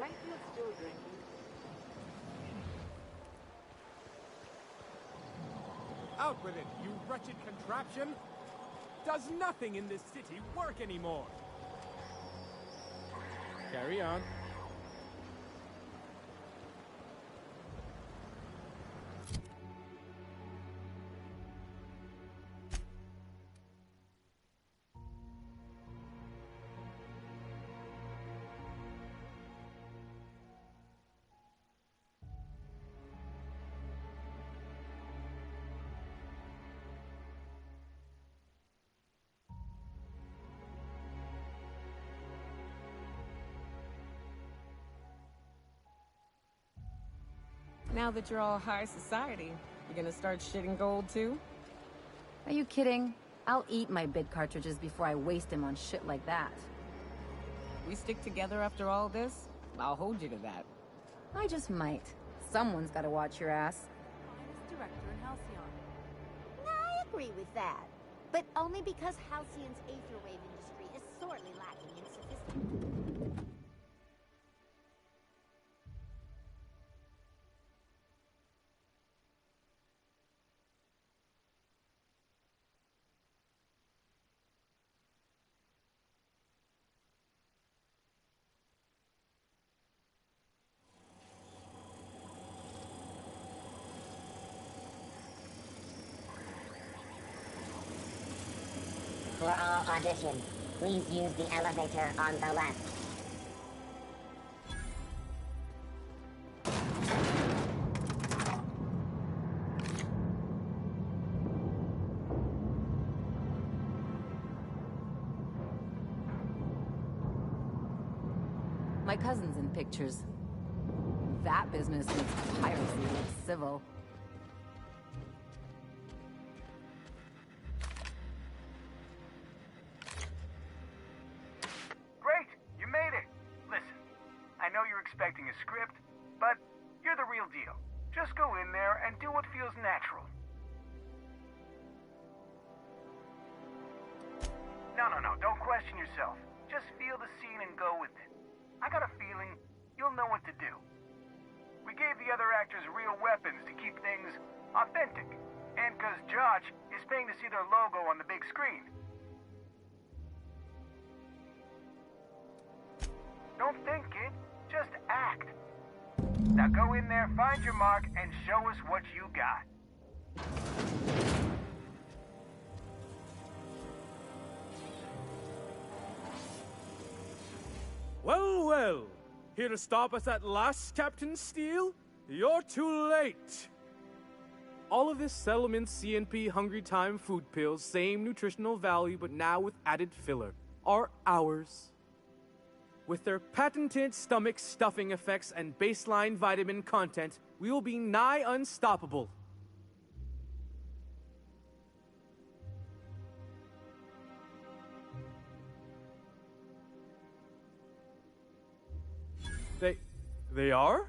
might feel still drinking. Out with it, you wretched contraption! Does nothing in this city work anymore? Carry on. Now that you're all high society, you gonna start shitting gold too? Are you kidding? I'll eat my bid cartridges before I waste them on shit like that. We stick together after all this? I'll hold you to that. I just might. Someone's gotta watch your ass. Finest director in Halcyon. I agree with that. But only because Halcyon's aetherwave industry is sorely lacking in sophistication. For all auditions, please use the elevator on the left. My cousin's in pictures. That business makes piracy look civil. Expecting a script, but you're the real deal. Just go in there and do what feels natural. No, don't question yourself. Just feel the scene and go with it. I got a feeling you'll know what to do. We gave the other actors real weapons to keep things authentic, and because Josh is paying to see their logo on the big screen. Don't think, kid. Just act. Now go in there, find your mark, and show us what you got. Well, well. Here to stop us at last, Captain Steele? You're too late. All of this Settlement CNP Hungry Time food pills, same nutritional value, but now with added filler, are ours. With their patented stomach stuffing effects and baseline vitamin content, we will be nigh unstoppable. They are?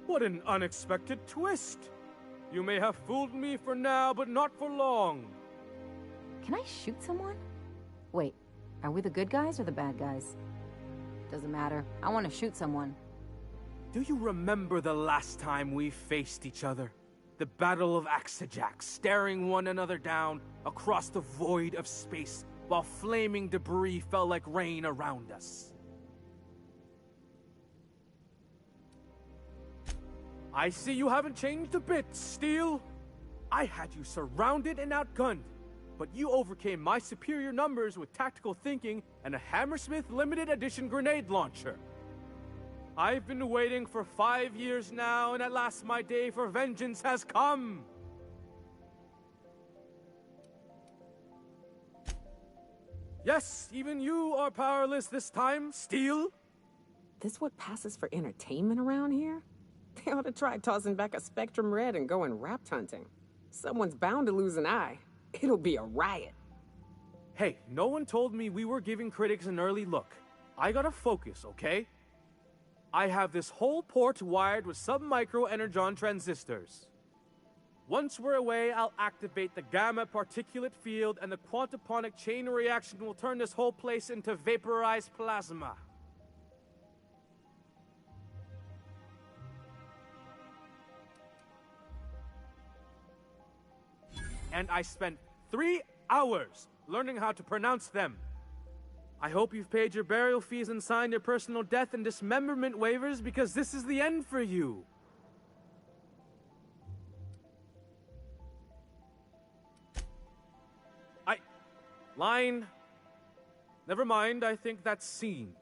What an unexpected twist! You may have fooled me for now, but not for long. Can I shoot someone? Wait, are we the good guys or the bad guys? Doesn't matter. I want to shoot someone. Do you remember the last time we faced each other? The Battle of Alec-Zed, staring one another down across the void of space while flaming debris fell like rain around us. I see you haven't changed a bit, Steele. I had you surrounded and outgunned, but you overcame my superior numbers with tactical thinking and a Hammersmith limited edition grenade launcher. I've been waiting for 5 years now, and at last my day for vengeance has come. Yes, even you are powerless this time, Steele. This what passes for entertainment around here? They ought to try tossing back a Spectrum Red and going rapt hunting. Someone's bound to lose an eye. It'll be a riot. Hey, no one told me we were giving critics an early look. I gotta focus, okay? I have this whole port wired with sub-micro energon transistors. Once we're away, I'll activate the gamma particulate field and the quantaponic chain reaction will turn this whole place into vaporized plasma. and I spent 3 hours learning how to pronounce them. I hope you've paid your burial fees and signed your personal death and dismemberment waivers, because this is the end for you. Line. Never mind, I think that's scene.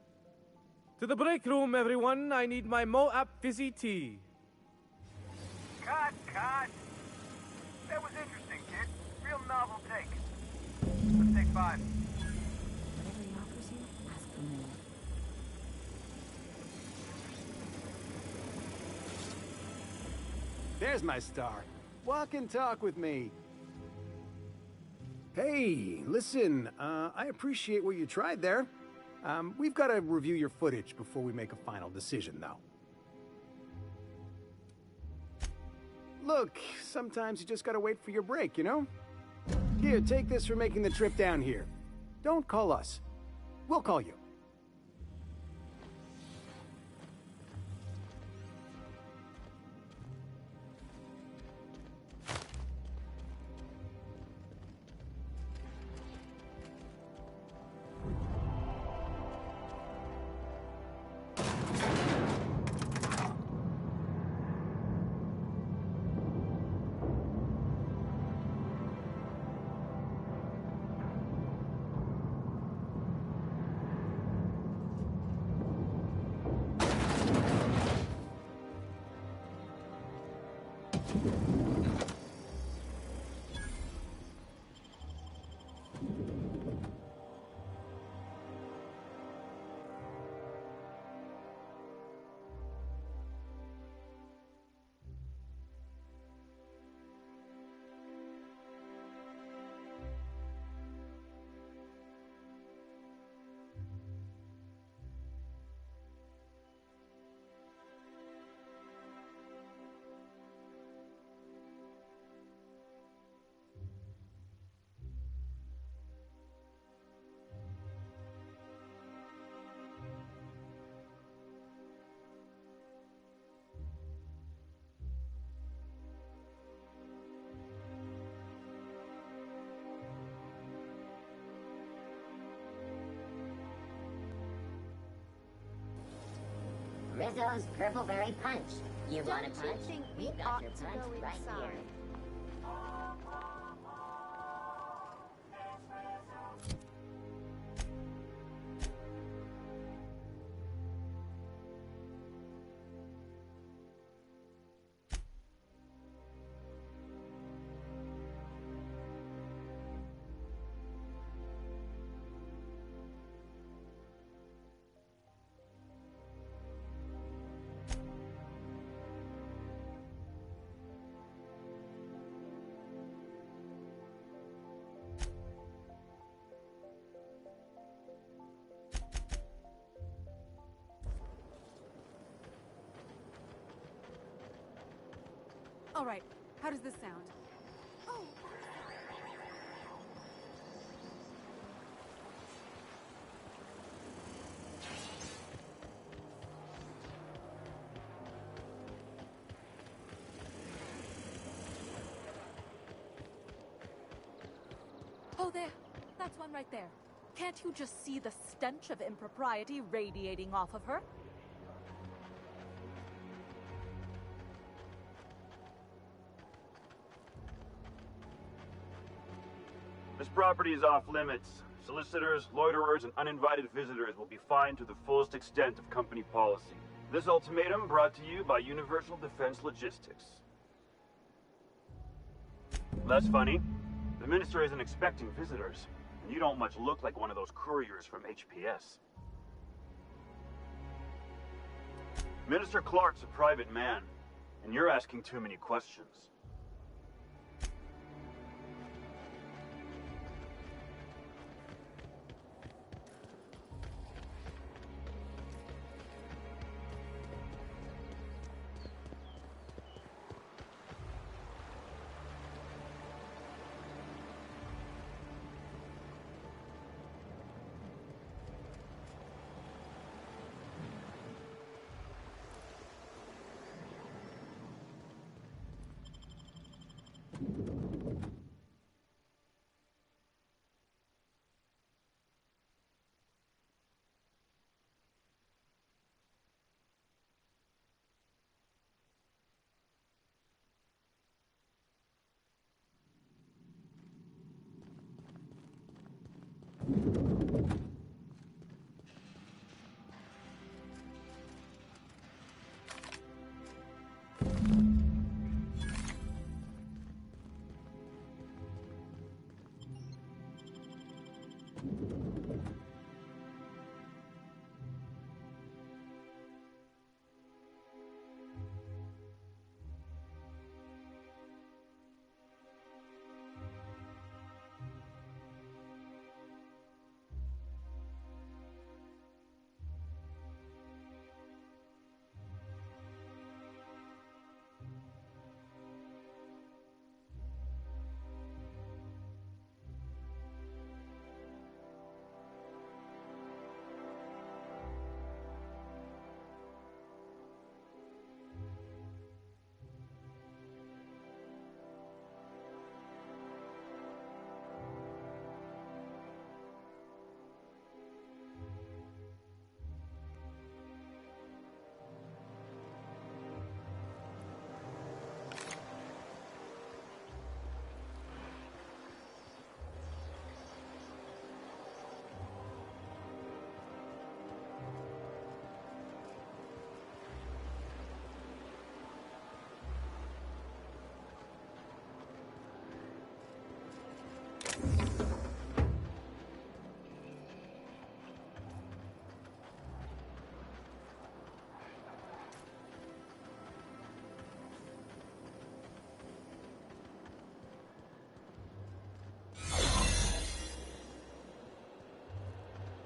To the break room, everyone. I need my Moab fizzy tea. Cut! That was interesting, kid. Real novel take. Let's take 5. Whatever he offers you, ask for more. There's my star. Walk and talk with me. Hey, listen, I appreciate what you tried there. We've got to review your footage before we make a final decision, though. Look, sometimes you just gotta wait for your break, you know? Here, take this for making the trip down here. Don't call us. We'll call you. Rizzo's Purple Berry Punch. You want a Don't you punch? think we We've got ought your to punch go right inside? here. All right, how does this sound? Oh, oh, there. That's one right there. Can't you just see the stench of impropriety radiating off of her? This property is off limits. Solicitors, loiterers, and uninvited visitors will be fined to the fullest extent of company policy. This ultimatum brought to you by Universal Defense Logistics. That's funny. The minister isn't expecting visitors, and you don't much look like one of those couriers from HPS. Minister Clark's a private man, and you're asking too many questions.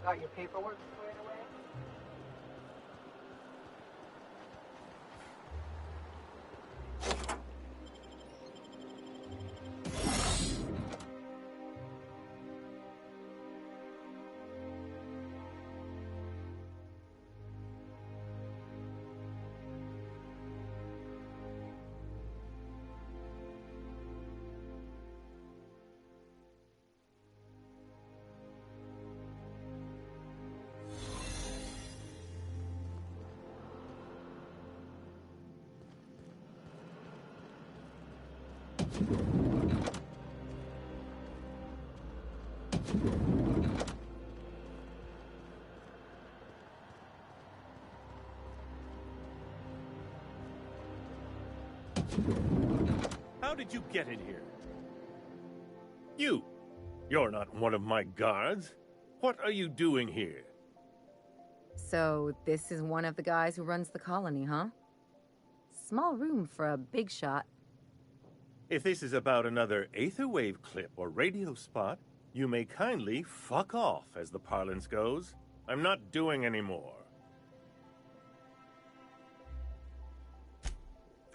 Got your paperwork squared away? How did you get in here? You're not one of my guards. What are you doing here? So, this is one of the guys who runs the colony, huh? Small room for a big shot. If this is about another Aetherwave clip or radio spot, you may kindly fuck off, as the parlance goes. I'm not doing any more.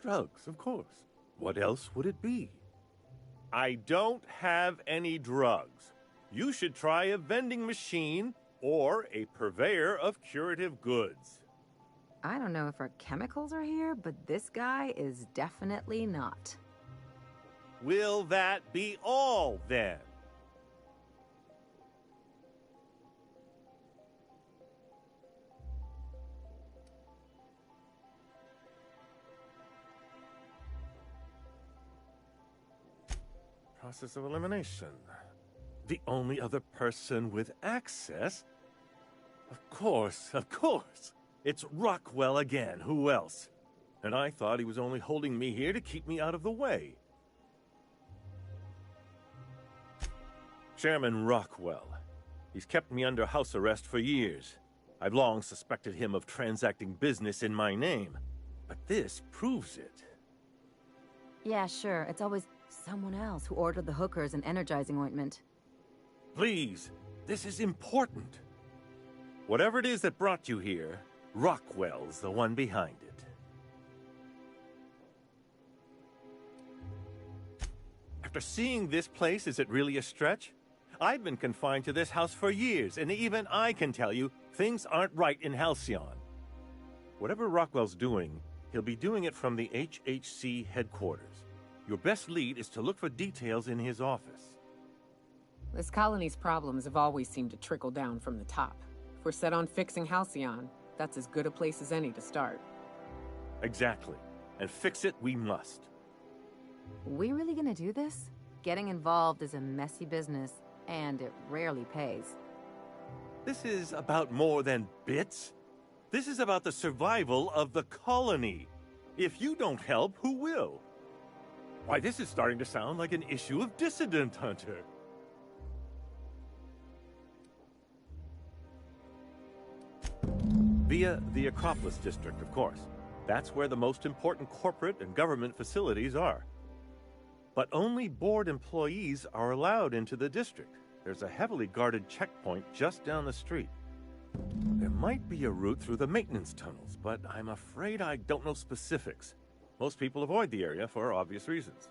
Drugs, of course. What else would it be? I don't have any drugs. You should try a vending machine or a purveyor of curative goods. I don't know if our chemicals are here, but this guy is definitely not. Will that be all, then? Process of elimination. The only other person with access? Of course. It's Rockwell again. Who else? And I thought he was only holding me here to keep me out of the way. Chairman Rockwell. He's kept me under house arrest for years. I've long suspected him of transacting business in my name. But this proves it. Yeah, sure. It's always someone else who ordered the hookers and energizing ointment. Please, this is important. Whatever it is that brought you here, Rockwell's the one behind it. After seeing this place, is it really a stretch? I've been confined to this house for years, and even I can tell you, things aren't right in Halcyon. Whatever Rockwell's doing, he'll be doing it from the HHC headquarters. Your best lead is to look for details in his office. This colony's problems have always seemed to trickle down from the top. If we're set on fixing Halcyon, that's as good a place as any to start. Exactly. And fix it we must. We really gonna do this? Getting involved is a messy business, and it rarely pays. This is about more than bits. This is about the survival of the colony. If you don't help, who will? Why, this is starting to sound like an issue of Dissident Hunter. Via the Acropolis District, of course. That's where the most important corporate and government facilities are. But only board employees are allowed into the district. There's a heavily guarded checkpoint just down the street. There might be a route through the maintenance tunnels, but I'm afraid I don't know specifics. Most people avoid the area for obvious reasons.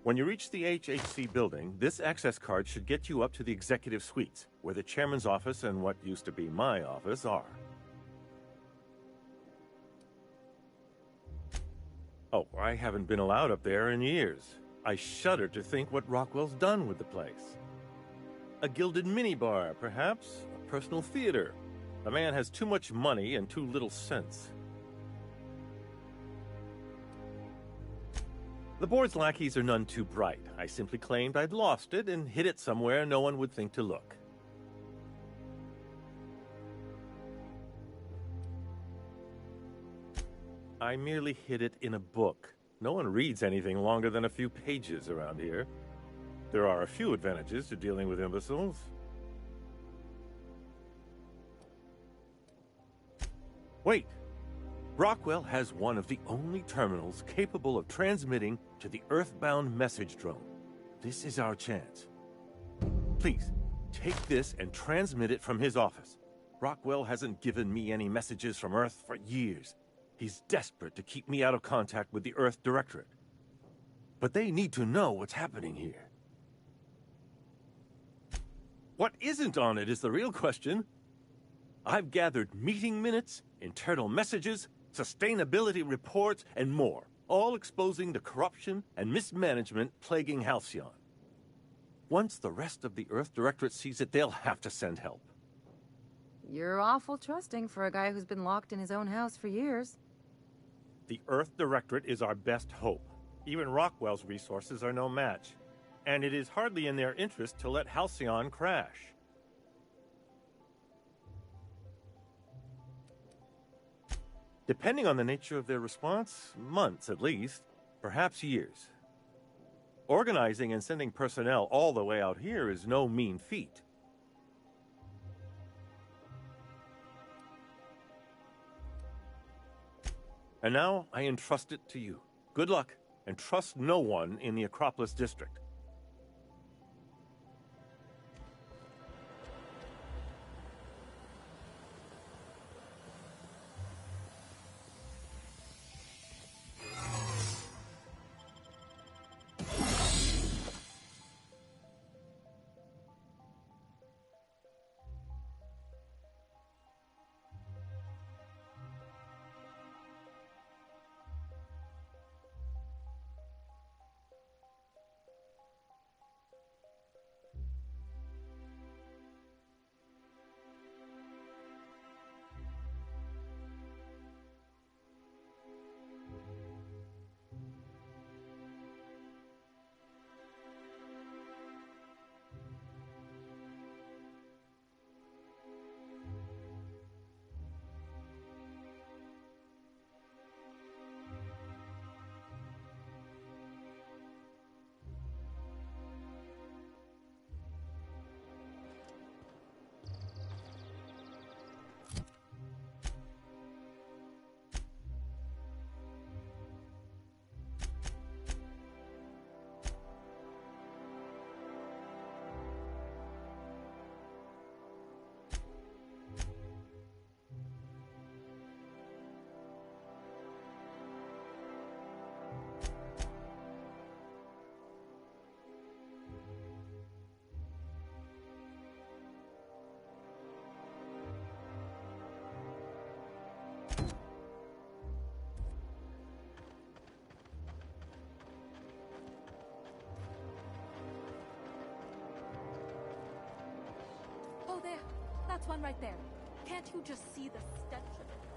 When you reach the HHC building, this access card should get you up to the executive suites, where the chairman's office and what used to be my office are. Oh, I haven't been allowed up there in years. I shudder to think what Rockwell's done with the place. A gilded minibar, perhaps? A personal theater. The man has too much money and too little sense. The board's lackeys are none too bright. I simply claimed I'd lost it and hid it somewhere no one would think to look. I merely hid it in a book. No one reads anything longer than a few pages around here. There are a few advantages to dealing with imbeciles. Wait! Rockwell has one of the only terminals capable of transmitting to the Earthbound message drone. This is our chance. Please, take this and transmit it from his office. Rockwell hasn't given me any messages from Earth for years. He's desperate to keep me out of contact with the Earth Directorate. But they need to know what's happening here. What isn't on it is the real question. I've gathered meeting minutes, internal messages, sustainability reports, and more, all exposing the corruption and mismanagement plaguing Halcyon. Once the rest of the Earth Directorate sees it, they'll have to send help. You're awful trusting for a guy who's been locked in his own house for years. The Earth Directorate is our best hope. Even Rockwell's resources are no match. And it is hardly in their interest to let Halcyon crash. Depending on the nature of their response, months at least, perhaps years. Organizing and sending personnel all the way out here is no mean feat. And now I entrust it to you. Good luck, and trust no one in the Acropolis District. Oh, there. That's one right there. Can't you just see the stench of it?